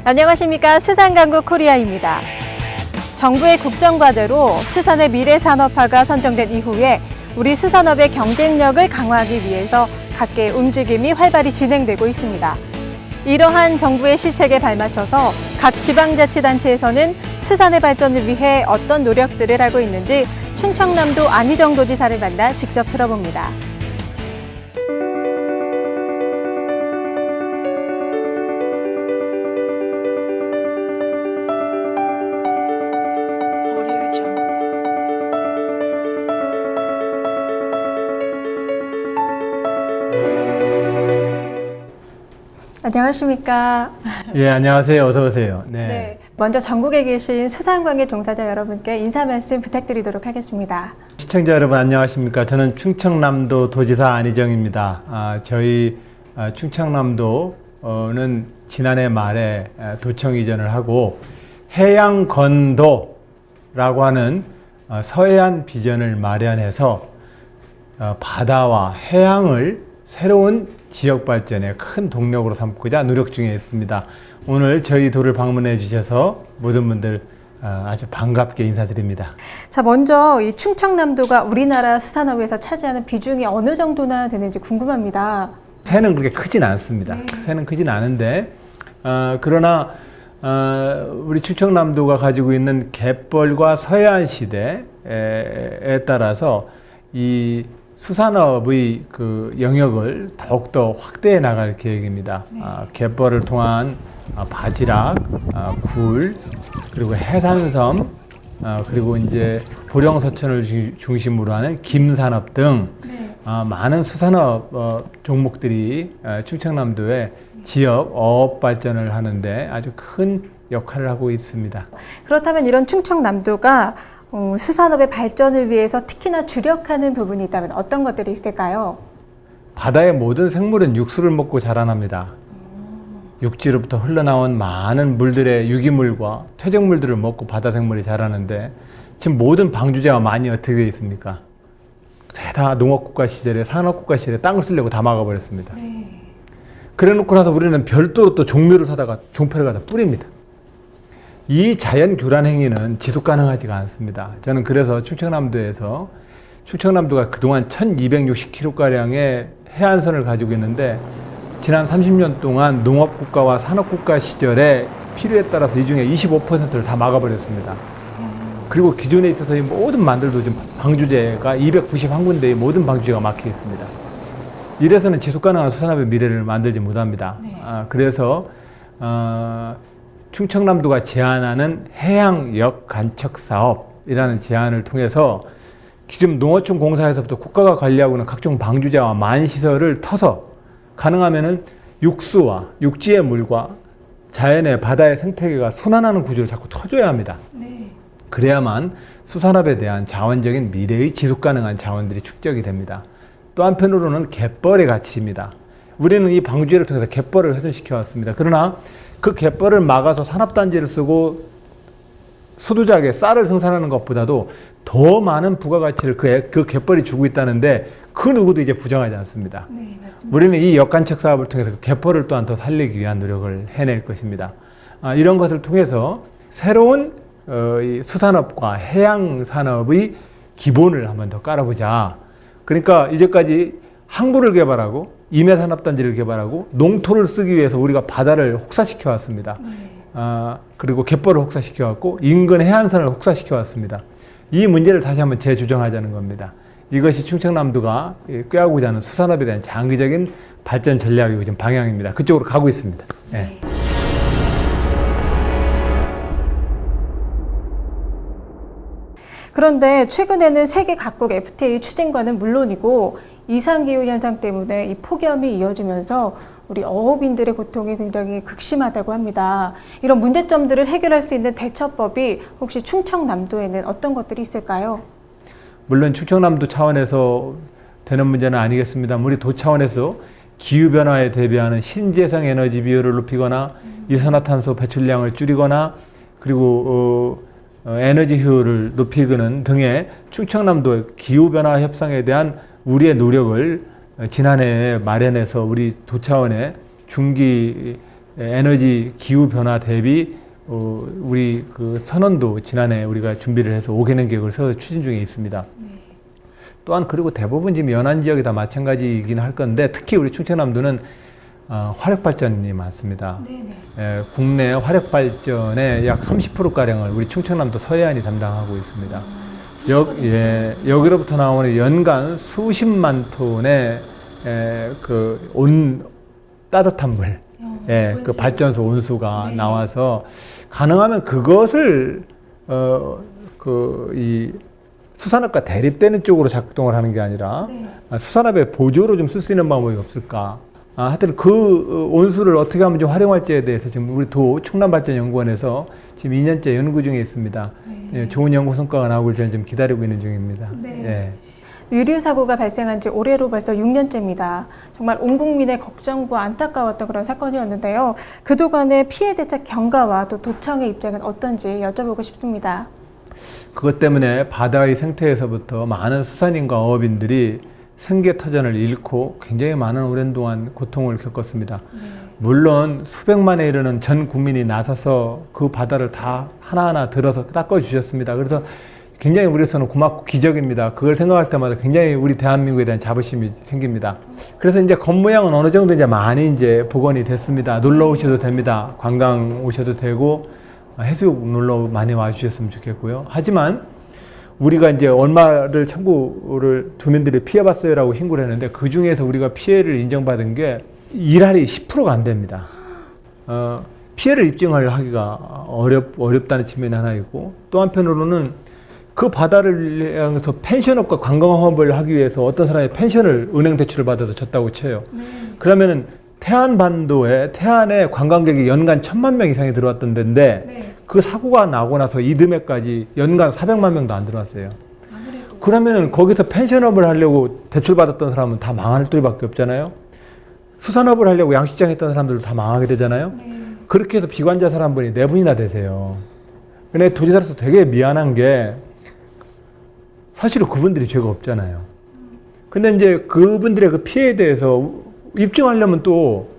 안녕하십니까. 수산강국 코리아입니다. 정부의 국정과제로 수산의 미래 산업화가 선정된 이후에 우리 수산업의 경쟁력을 강화하기 위해서 각계의 움직임이 활발히 진행되고 있습니다. 이러한 정부의 시책에 발맞춰서 각 지방자치단체에서는 수산의 발전을 위해 어떤 노력들을 하고 있는지 충청남도 안희정 도지사를 만나 직접 들어봅니다. 안녕하십니까. 예, 안녕하세요. 어서 오세요. 네. 먼저 전국에 계신 수산관계 종사자 여러분께 인사 말씀 부탁드리도록 하겠습니다. 시청자 여러분 안녕하십니까. 저는 충청남도 도지사 안희정입니다. 저희 충청남도는 지난해 말에 도청 이전을 하고 해양건도라고 하는 서해안 비전을 마련해서 바다와 해양을 새로운 지역 발전의 큰 동력으로 삼고자 노력 중에 있습니다. 오늘 저희 도를 방문해 주셔서 모든 분들 아주 반갑게 인사드립니다. 자, 먼저 이 충청남도가 우리나라 수산업에서 차지하는 비중이 어느 정도나 되는지 궁금합니다. 새는 그렇게 크진 않습니다. 네. 새는 크진 않은데 그러나 우리 충청남도가 가지고 있는 갯벌과 서해안 시대에 따라서 이 수산업의 그 영역을 더욱더 확대해 나갈 계획입니다. 네. 갯벌을 통한 바지락, 굴, 그리고 해산섬, 그리고 이제 보령서천을 중심으로 하는 김산업 등 네. 많은 수산업 종목들이 충청남도의 지역 어업 발전을 하는데 아주 큰 역할을 하고 있습니다. 그렇다면 이런 충청남도가 수산업의 발전을 위해서 특히나 주력하는 부분이 있다면 어떤 것들이 있을까요? 바다의 모든 생물은 육수를 먹고 자라납니다. 육지로부터 흘러나온 많은 물들의 유기물과 퇴적물들을 먹고 바다 생물이 자라는데 지금 모든 방주제가 많이 어떻게 되어 있습니까? 다 농업국가 시절에 산업국가 시절에 땅을 쓰려고 다 막아버렸습니다. 네. 그래 놓고 나서 우리는 별도로 또 종묘를 사다가 종패를 갖다 뿌립니다. 이 자연 교란 행위는 지속 가능하지가 않습니다. 저는 그래서 충청남도가 그동안 1260km가량의 해안선을 가지고 있는데 지난 30년 동안 농업국가와 산업국가 시절에 필요에 따라서 이 중에 25%를 다 막아버렸습니다. 그리고 기존에 있어서 이 모든 만들도 지금 방주제가 291군데의 모든 방주제가 막혀 있습니다. 이래서는 지속 가능한 수산업의 미래를 만들지 못합니다. 네. 그래서 충청남도가 제안하는 해양역 간척 사업이라는 제안을 통해서 기존 농어촌 공사에서부터 국가가 관리하고 있는 각종 방주제와 만시설을 터서 가능하면은 육수와 육지의 물과 자연의 바다의 생태계가 순환하는 구조를 자꾸 터줘야 합니다. 네. 그래야만 수산업에 대한 자원적인 미래의 지속 가능한 자원들이 축적이 됩니다. 또 한편으로는 갯벌의 가치입니다. 우리는 이 방주제를 통해서 갯벌을 훼손시켜 왔습니다. 그러나 그 갯벌을 막아서 산업단지를 쓰고 수두작에 쌀을 생산하는 것보다도 더 많은 부가가치를 그 갯벌이 주고 있다는데 그 누구도 이제 부정하지 않습니다. 네, 맞습니다. 우리는 이 역간척 사업을 통해서 그 갯벌을 또한 더 살리기 위한 노력을 해낼 것입니다. 이런 것을 통해서 새로운 이 수산업과 해양산업의 기본을 한번 더 깔아보자. 그러니까 이제까지 항구를 개발하고 임해산업단지를 개발하고 농토를 쓰기 위해서 우리가 바다를 혹사시켜 왔습니다. 그리고 갯벌을 혹사시켜 왔고 인근 해안선을 혹사시켜 왔습니다. 이 문제를 다시 한번 재조정하자는 겁니다. 이것이 충청남도가 꾀하고자 하는 수산업에 대한 장기적인 발전 전략이고 지금 방향입니다. 그쪽으로 가고 있습니다. 네. 그런데 최근에는 세계 각국 FTA 추진과는 물론이고 이상기후 현상 때문에 이 폭염이 이어지면서 우리 어업인들의 고통이 굉장히 극심하다고 합니다. 이런 문제점들을 해결할 수 있는 대처법이 혹시 충청남도에는 어떤 것들이 있을까요? 물론 충청남도 차원에서 되는 문제는 아니겠습니다. 우리 도 차원에서 기후변화에 대비하는 신재생 에너지 비율을 높이거나 이산화탄소 배출량을 줄이거나 그리고 에너지 효율을 높이는 등의 충청남도 기후변화 협상에 대한 우리의 노력을 지난해에 마련해서 우리 도 차원의 중기 에너지 기후 변화 대비 우리 그 선언도 지난해 우리가 준비를 해서 5개년 계획을 세워서 추진 중에 있습니다. 또한 그리고 대부분 지금 연안 지역이 다 마찬가지이긴 할 건데 특히 우리 충청남도는 화력 발전이 많습니다. 국내 화력 발전의 약 30%가량을 우리 충청남도 서해안이 담당하고 있습니다. 여기로부터 나오는 연간 수십만 톤의 따뜻한 물, 그 발전소 온수가 나와서 가능하면 그것을 이 수산업과 대립되는 쪽으로 작동을 하는 게 아니라 수산업의 보조로 좀 쓸 수 있는 방법이 없을까? 하여튼 그 온수를 어떻게 하면 좀 활용할지에 대해서 지금 우리 충남발전연구원에서 지금 2년째 연구 중에 있습니다. 좋은 연구 성과가 나오길 저는 좀 기다리고 있는 중입니다. 유류 사고가 발생한 지 올해로 벌써 6년째입니다. 정말 온 국민의 걱정과 안타까웠던 그런 사건이었는데요. 그동안의 피해 대책 경과와 또 도청의 입장은 어떤지 여쭤보고 싶습니다. 그것 때문에 바다의 생태에서부터 많은 수산인과 어업인들이 생계터전을 잃고 굉장히 많은 오랜 동안 고통을 겪었습니다. 물론 수백만에 이르는 전 국민이 나서서 그 바다를 다 하나하나 들어서 닦아주셨습니다. 그래서 굉장히 우리로서는 고맙고 기적입니다. 그걸 생각할 때마다 굉장히 우리 대한민국에 대한 자부심이 생깁니다. 그래서 이제 겉모양은 어느 정도 이제 많이 이제 복원이 됐습니다. 놀러 오셔도 됩니다. 관광 오셔도 되고 해수욕 놀러 많이 와주셨으면 좋겠고요. 하지만 우리가 이제 얼마를 청구를 주민들이 피해봤어요라고 신고를 했는데 그 중에서 우리가 피해를 인정받은 게 일할이 10%가 안 됩니다. 피해를 입증을 하기가 어렵다는 측면이 하나 있고 또 한편으로는 그 바다를 향해서 펜션업과 관광업을 하기 위해서 어떤 사람이 펜션을 은행 대출을 받아서 줬다고 쳐요. 그러면은 태안반도에 태안에 관광객이 연간 1,000만 명 이상이 들어왔던 데인데 그 사고가 나고 나서 이듬해까지 연간 400만 명도 안 들어왔어요. 그러면 거기서 펜션업을 하려고 대출받았던 사람은 다 망할 수밖에 없잖아요. 수산업을 하려고 양식장 했던 사람들도 다 망하게 되잖아요. 그렇게 해서 비관자살 한 분이 4분이나 되세요. 근데 도지사로서 되게 미안한 게 사실은 그분들이 죄가 없잖아요. 근데 이제 그분들의 그 피해에 대해서 입증하려면 또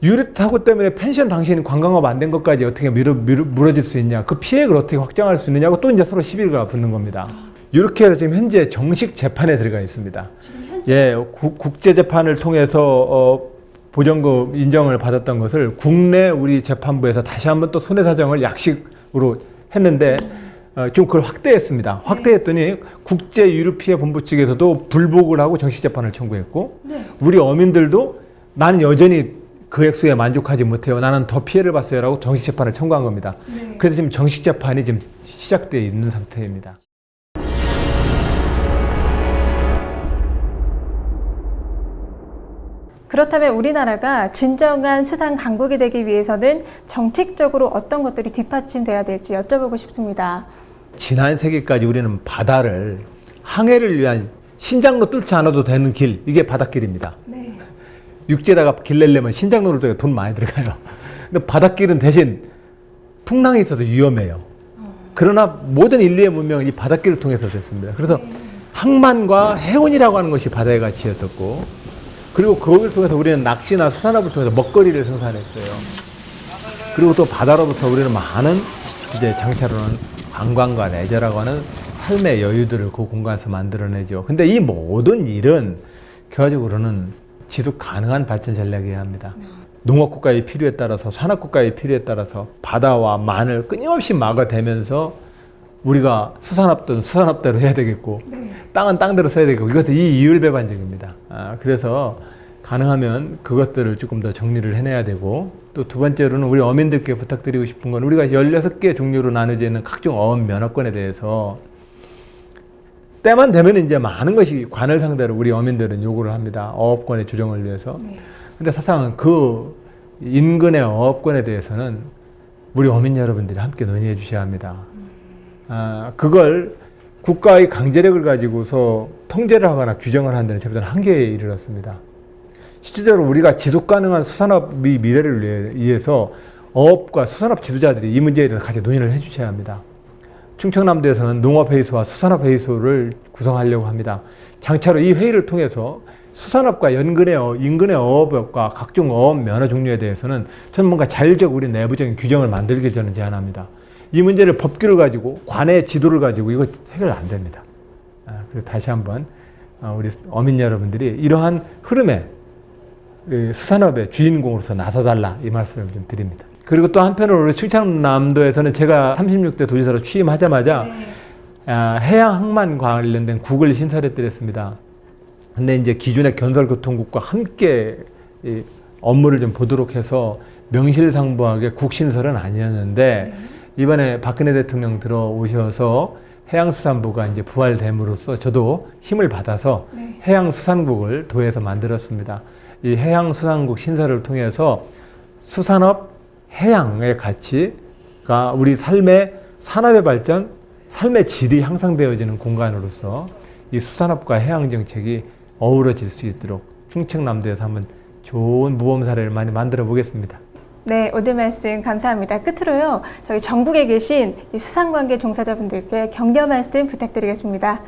유류 사고 때문에 펜션 당신 관광업 안 된 것까지 어떻게 물어질 수 있냐, 그 피해를 어떻게 확정할 수 있느냐고 또 이제 서로 시비가 붙는 겁니다. 이렇게 해서 지금 현재 정식 재판에 들어가 있습니다. 국제 재판을 통해서 보전금 인정을 받았던 것을 국내 우리 재판부에서 다시 한번 또 손해사정을 약식으로 했는데 좀 그걸 확대했습니다. 확대했더니 국제유류피해본부 측에서도 불복을 하고 정식 재판을 청구했고 우리 어민들도 나는 여전히 그 액수에 만족하지 못해요. 나는 더 피해를 봤어요. 라고 정식 재판을 청구한 겁니다. 그래서 지금 정식 재판이 지금 시작되어 있는 상태입니다. 그렇다면 우리나라가 진정한 수산 강국이 되기 위해서는 정책적으로 어떤 것들이 뒷받침돼야 될지 여쭤보고 싶습니다. 지난 세기까지 우리는 바다를 항해를 위한 신장로 뚫지 않아도 되는 길, 이게 바닷길입니다. 육지에다가 길 내려면 신장로를 쪽에 돈 많이 들어가요. 근데 바닷길은 대신 풍랑이 있어서 위험해요. 그러나 모든 인류의 문명은 이 바닷길을 통해서 됐습니다. 그래서 항만과 해운이라고 하는 것이 바다의 가치였었고, 그리고 그걸 통해서 우리는 낚시나 수산업을 통해서 먹거리를 생산했어요. 그리고 또 바다로부터 우리는 많은 이제 장차로는 관광과 레저라고 하는 삶의 여유들을 그 공간에서 만들어내죠. 근데 이 모든 일은 결과적으로는 지속 가능한 발전 전략이어야 합니다. 농업국가의 필요에 따라서 산업국가의 필요에 따라서 바다와 만을 끊임없이 막아대면서 우리가 수산업든 수산업대로 해야 되겠고 땅은 땅대로 써야 되겠고 이것도 이 이율배반적입니다. 그래서 가능하면 그것들을 조금 더 정리를 해내야 되고 또 두 번째로는 우리 어민들께 부탁드리고 싶은 건 우리가 16개 종류로 나눠져 있는 각종 어업 면허권에 대해서 때만 되면 이제 많은 것이 관을 상대로 우리 어민들은 요구를 합니다. 어업권의 조정을 위해서. 근데 사실상 그 인근의 어업권에 대해서는 우리 어민 여러분들이 함께 논의해 주셔야 합니다. 그걸 국가의 강제력을 가지고서 통제를 하거나 규정을 하는 데는 저보다 한계에 이르렀습니다. 실질적으로 우리가 지속 가능한 수산업의 미래를 위해서 어업과 수산업 지도자들이 이 문제에 대해서 같이 논의를 해 주셔야 합니다. 충청남도에서는 농업회의소와 수산업회의소를 구성하려고 합니다. 장차로 이 회의를 통해서 수산업과 인근의 어업과 각종 어업 면허 종류에 대해서는 저는 뭔가 자율적 우리 내부적인 규정을 만들길 저는 제안합니다. 이 문제를 법규를 가지고 관의 지도를 가지고 이거 해결 안 됩니다. 그래서 다시 한번 우리 어민 여러분들이 이러한 흐름에 수산업의 주인공으로서 나서달라 이 말씀을 좀 드립니다. 그리고 또 한편으로 우리 충청남도에서는 제가 36대 도지사로 취임하자마자 해양 항만 관련된 국을 신설해드렸습니다. 근데 이제 기존의 건설교통국과 함께 이 업무를 좀 보도록 해서 명실상부하게 국 신설은 아니었는데 이번에 박근혜 대통령 들어오셔서 해양수산부가 이제 부활됨으로써 저도 힘을 받아서 해양수산국을 도에서 만들었습니다. 이 해양수산국 신설을 통해서 수산업, 해양의 가치가 우리 삶의 산업의 발전, 삶의 질이 향상되어지는 공간으로서 이 수산업과 해양정책이 어우러질 수 있도록 충청남도에서 한번 좋은 모범 사례를 많이 만들어 보겠습니다. 네, 오늘 말씀 감사합니다. 끝으로요, 저희 전국에 계신 이 수산관계 종사자분들께 격려 말씀 부탁드리겠습니다.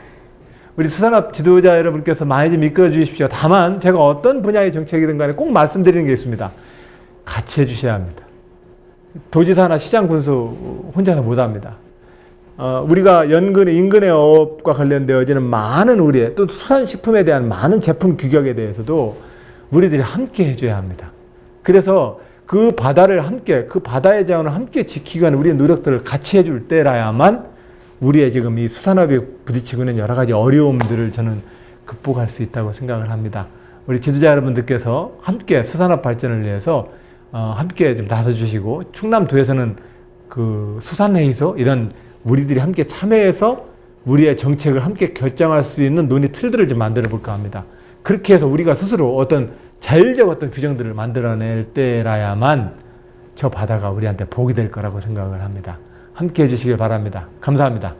우리 수산업 지도자 여러분께서 많이 좀 이끌어 주십시오. 다만 제가 어떤 분야의 정책이든 간에 꼭 말씀드리는 게 있습니다. 같이 해주셔야 합니다. 도지사나 시장 군수 혼자서 못합니다. 우리가 인근의 어업과 관련되어지는 많은 우리의 또 수산식품에 대한 많은 제품 규격에 대해서도 우리들이 함께 해줘야 합니다. 그래서 그 바다를 함께, 그 바다의 자원을 함께 지키기 위한 우리의 노력들을 같이 해줄 때라야만 우리의 지금 이 수산업이 부딪히고 있는 여러 가지 어려움들을 저는 극복할 수 있다고 생각을 합니다. 우리 지도자 여러분들께서 함께 수산업 발전을 위해서 함께 좀 나서주시고 충남도에서는 그 수산회의소 이런 우리들이 함께 참여해서 우리의 정책을 함께 결정할 수 있는 논의 틀들을 좀 만들어 볼까 합니다. 그렇게 해서 우리가 스스로 어떤 자율적 어떤 규정들을 만들어낼 때라야만 저 바다가 우리한테 복이 될 거라고 생각을 합니다. 함께 해주시길 바랍니다. 감사합니다.